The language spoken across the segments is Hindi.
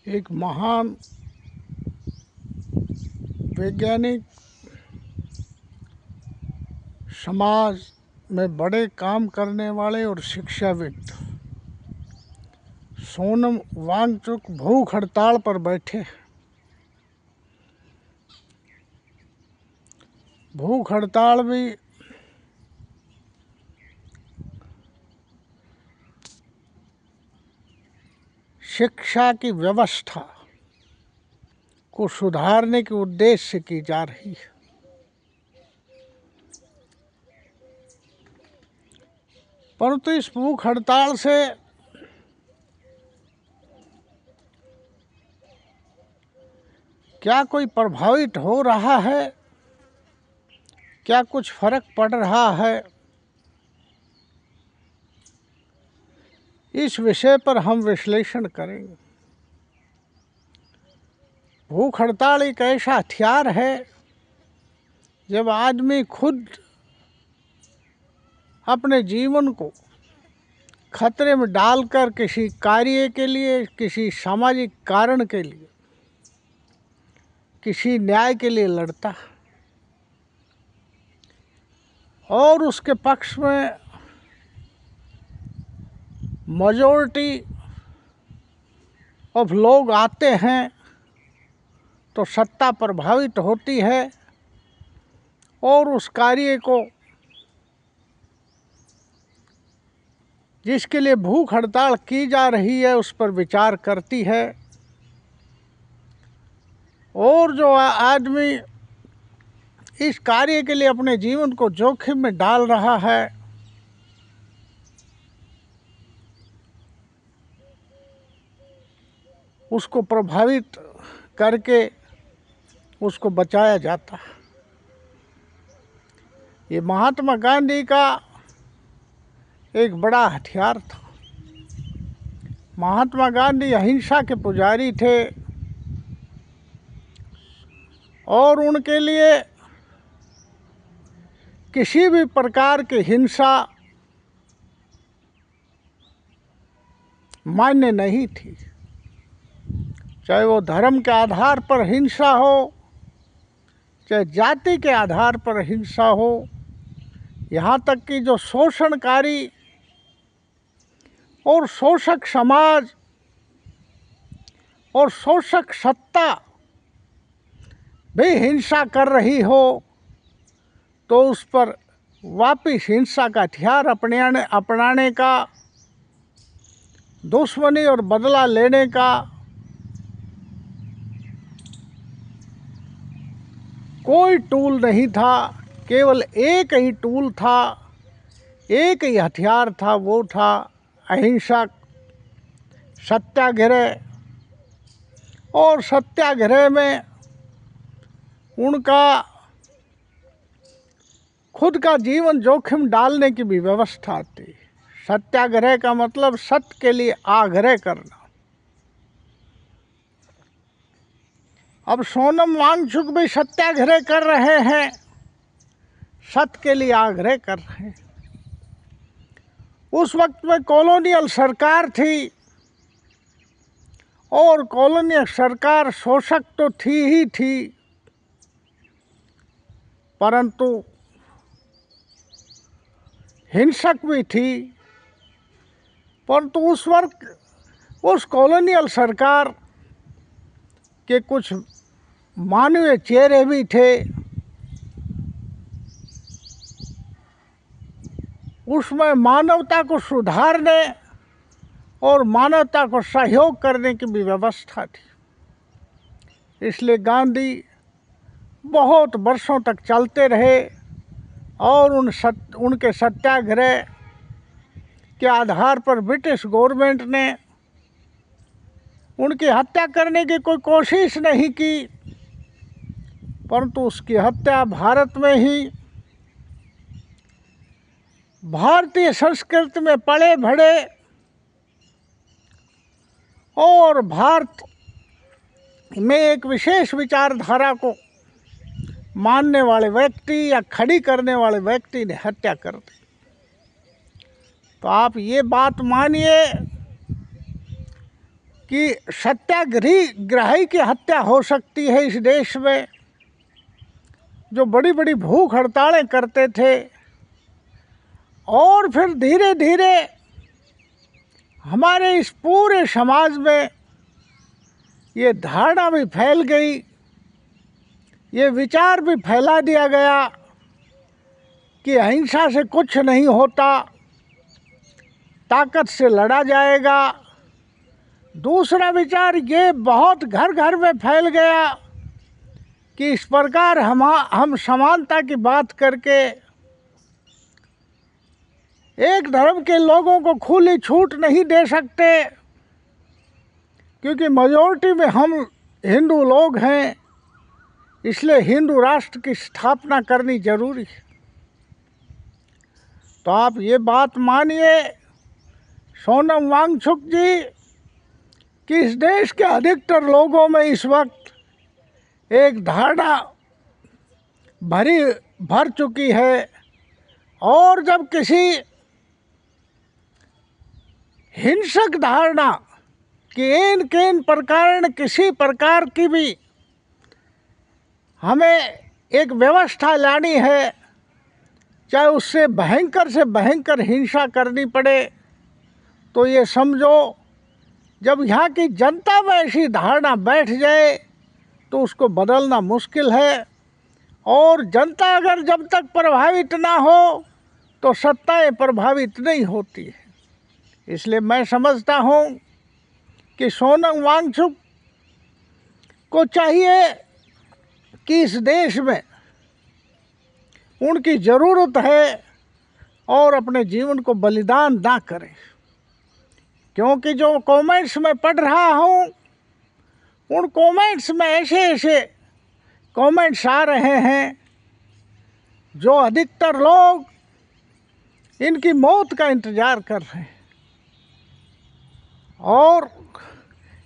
एक महान वैज्ञानिक, समाज में बड़े काम करने वाले और शिक्षाविद सोनम वांगचुक भूख हड़ताल पर बैठे। भूख हड़ताल भी शिक्षा की व्यवस्था को सुधारने के उद्देश्य से की जा रही है। परंतु इस भूख हड़ताल से क्या कोई प्रभावित हो रहा है, क्या कुछ फर्क पड़ रहा है, इस विषय पर हम विश्लेषण करेंगे। भूख हड़ताल एक ऐसा हथियार है जब आदमी खुद अपने जीवन को खतरे में डालकर किसी कार्य के लिए, किसी सामाजिक कारण के लिए, किसी न्याय के लिए लड़ता है और उसके पक्ष में मेजॉरिटी ऑफ लोग आते हैं तो सत्ता प्रभावित होती है और उस कार्य को, जिसके लिए भूख हड़ताल की जा रही है, उस पर विचार करती है। और जो आदमी इस कार्य के लिए अपने जीवन को जोखिम में डाल रहा है, उसको प्रभावित करके उसको बचाया जाता है। ये महात्मा गांधी का एक बड़ा हथियार था। महात्मा गांधी अहिंसा के पुजारी थे और उनके लिए किसी भी प्रकार की हिंसा मान्य नहीं थी। चाहे वो धर्म के आधार पर हिंसा हो, चाहे जाति के आधार पर हिंसा हो, यहाँ तक कि जो शोषणकारी और शोषक समाज और शोषक सत्ता भी हिंसा कर रही हो तो उस पर वापिस हिंसा का हथियार अपनाने का, दुश्मनी और बदला लेने का कोई टूल नहीं था। केवल एक ही टूल था, एक ही हथियार था, वो था अहिंसक सत्याग्रह। और सत्याग्रह में उनका खुद का जीवन जोखिम डालने की भी व्यवस्था थी। सत्याग्रह का मतलब सत्य के लिए आग्रह करना। अब सोनम वांगचुक भी सत्याग्रह कर रहे हैं, सत्य के लिए आग्रह कर रहे हैं। उस वक्त में कॉलोनियल सरकार थी और कॉलोनियल सरकार शोषक तो थी ही थी, परंतु हिंसक भी थी। परंतु उस वक्त उस कॉलोनियल सरकार के कुछ मानवीय चेहरे भी थे। उसमें मानवता को सुधारने और मानवता को सहयोग करने की भी व्यवस्था थी। इसलिए गांधी बहुत वर्षों तक चलते रहे और उनके सत्याग्रह के आधार पर ब्रिटिश गवर्नमेंट ने उनकी हत्या करने की कोई कोशिश नहीं की, परंतु उसकी हत्या भारत में ही, भारतीय संस्कृति में पले बढ़े और भारत में एक विशेष विचारधारा को मानने वाले व्यक्ति या खड़ी करने वाले व्यक्ति ने हत्या कर दी। तो आप ये बात मानिए कि सत्याग्रही की हत्या हो सकती है इस देश में, जो बड़ी बड़ी भूख हड़तालें करते थे। और फिर धीरे धीरे हमारे इस पूरे समाज में ये धारणा भी फैल गई, ये विचार भी फैला दिया गया कि अहिंसा से कुछ नहीं होता, ताकत से लड़ा जाएगा। दूसरा विचार ये बहुत घर घर में फैल गया कि इस प्रकार हम समानता की बात करके एक धर्म के लोगों को खुली छूट नहीं दे सकते, क्योंकि मेजॉरिटी में हम हिंदू लोग हैं, इसलिए हिंदू राष्ट्र की स्थापना करनी जरूरी है। तो आप ये बात मानिए सोनम वांगचुक जी कि इस देश के अधिकतर लोगों में इस वक्त एक धारणा भर चुकी है, और जब किसी हिंसक धारणा कि इन प्रकार किसी प्रकार की भी हमें एक व्यवस्था लानी है, चाहे उससे भयंकर से भयंकर हिंसा करनी पड़े, तो ये समझो जब यहाँ की जनता में ऐसी धारणा बैठ जाए तो उसको बदलना मुश्किल है। और जनता अगर जब तक प्रभावित ना हो तो सत्ताएं प्रभावित नहीं होती है। इसलिए मैं समझता हूँ कि सोनम वांगचुक को चाहिए कि इस देश में उनकी ज़रूरत है और अपने जीवन को बलिदान ना करें, क्योंकि जो कमेंट्स में पढ़ रहा हूँ उन कमेंट्स में ऐसे कमेंट्स आ रहे हैं जो अधिकतर लोग इनकी मौत का इंतज़ार कर रहे हैं। और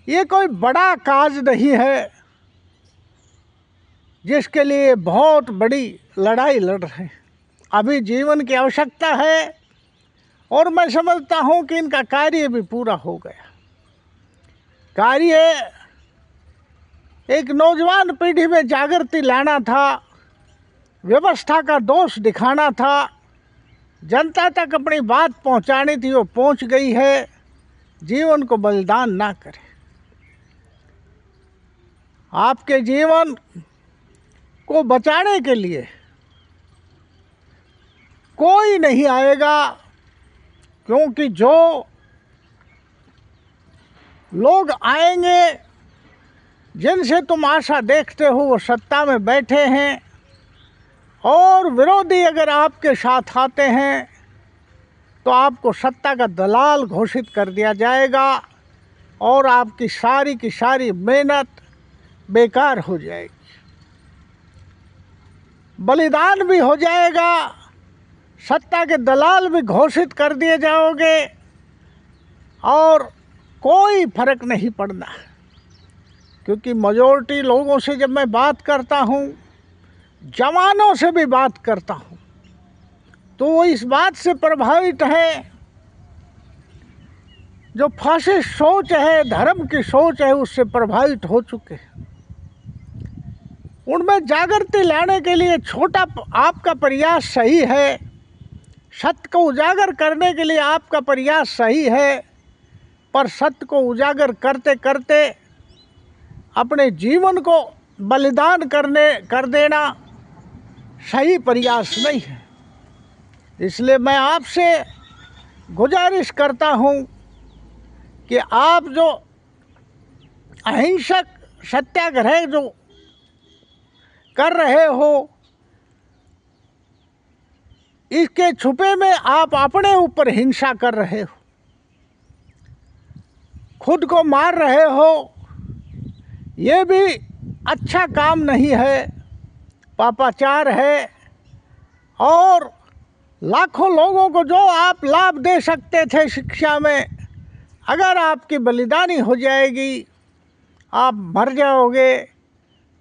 ये कोई बड़ा काज नहीं है जिसके लिए बहुत बड़ी लड़ाई लड़ रहे हैं। अभी जीवन की आवश्यकता है, और मैं समझता हूँ कि इनका कार्य भी पूरा हो गया। कार्य एक नौजवान पीढ़ी में जागृति लाना था, व्यवस्था का दोष दिखाना था, जनता तक अपनी बात पहुँचानी थी, वो पहुँच गई है। जीवन को बलिदान ना करें। आपके जीवन को बचाने के लिए कोई नहीं आएगा, क्योंकि जो लोग आएंगे जिनसे तुम आशा देखते हो वो सत्ता में बैठे हैं, और विरोधी अगर आपके साथ आते हैं तो आपको सत्ता का दलाल घोषित कर दिया जाएगा और आपकी सारी की सारी मेहनत बेकार हो जाएगी, बलिदान भी हो जाएगा, सत्ता के दलाल भी घोषित कर दिए जाओगे, और कोई फर्क नहीं पड़ना। क्योंकि मेजॉरिटी लोगों से जब मैं बात करता हूँ, जवानों से भी बात करता हूँ, तो वो इस बात से प्रभावित है, जो फासिस्ट सोच है, धर्म की सोच है, उससे प्रभावित हो चुके हैं। उनमें जागृति लाने के लिए छोटा आपका प्रयास सही है, सत्य को उजागर करने के लिए आपका प्रयास सही है, पर सत्य को उजागर करते करते अपने जीवन को बलिदान कर देना सही प्रयास नहीं है। इसलिए मैं आपसे गुजारिश करता हूँ कि आप जो अहिंसक सत्याग्रह जो कर रहे हो, इसके छुपे में आप अपने ऊपर हिंसा कर रहे हो, खुद को मार रहे हो। ये भी अच्छा काम नहीं है, पापाचार है। और लाखों लोगों को जो आप लाभ दे सकते थे शिक्षा में, अगर आपकी बलिदानी हो जाएगी, आप मर जाओगे,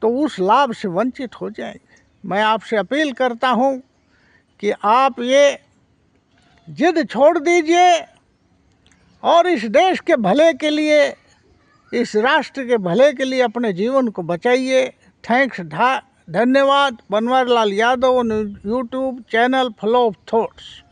तो उस लाभ से वंचित हो जाएंगे। मैं आपसे अपील करता हूँ कि आप ये जिद छोड़ दीजिए और इस देश के भले के लिए इस राष्ट्र के भले के लिए अपने जीवन को बचाइए। थैंक्स, धन्यवाद। Banwarilal Yadav, YouTube channel flow of thoughts.